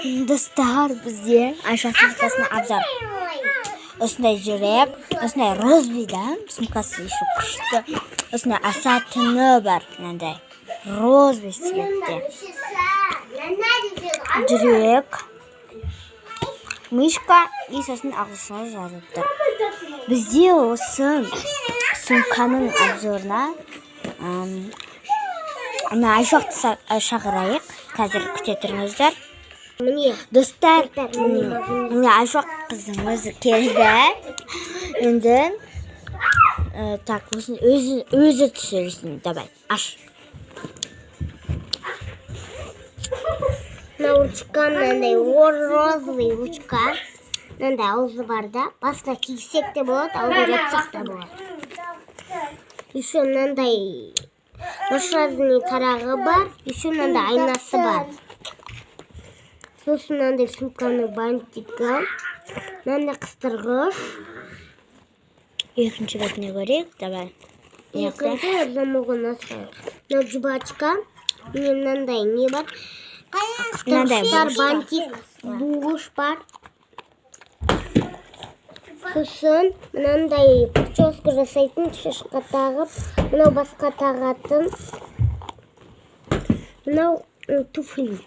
Достар бізде Айша сумкасына обзор. Осындай жүрек, осындай розбида сумкасы еще күшті. Осындай асатыны бар, мынандай розбий цветте. Жүрек, мышка и сосын ағылшынша жазылып тұр. Бізде осы сумканың обзорына Айшақты шақырайық. Қазір күте тұрыңыздар. Міне, Достар, міне Айшақ қыздың өзі келді. Енді так, өзі түсірсін. Давай, аш. ручка мынандай розовый ручка. Мынандай аузы бар да, басына кисек те болады, аузын жапсақ та болады. Еще мынандай машинный тарағы бар, еще мынандай айнасы бар. Сосын мынандай сумканың бантигі, мынандай қыстырғыш. Екінші бетіне көрейік, давай. Екінші замогын асырайық. Мына жубачка, мынандай не бар? Қыстырғыштар, бантик, буғыш бар. Сосын мынандай прическа жасайтын, шашқа тағып, мынау басқа тағатын. Мынау туфли.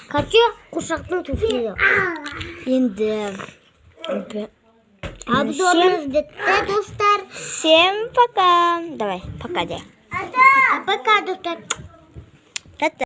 Короче, қушақтың туфлиі. Енді Обзорымыз бітті, достар. Всем пока. Давай, пока де. Пока, достар. Та-та.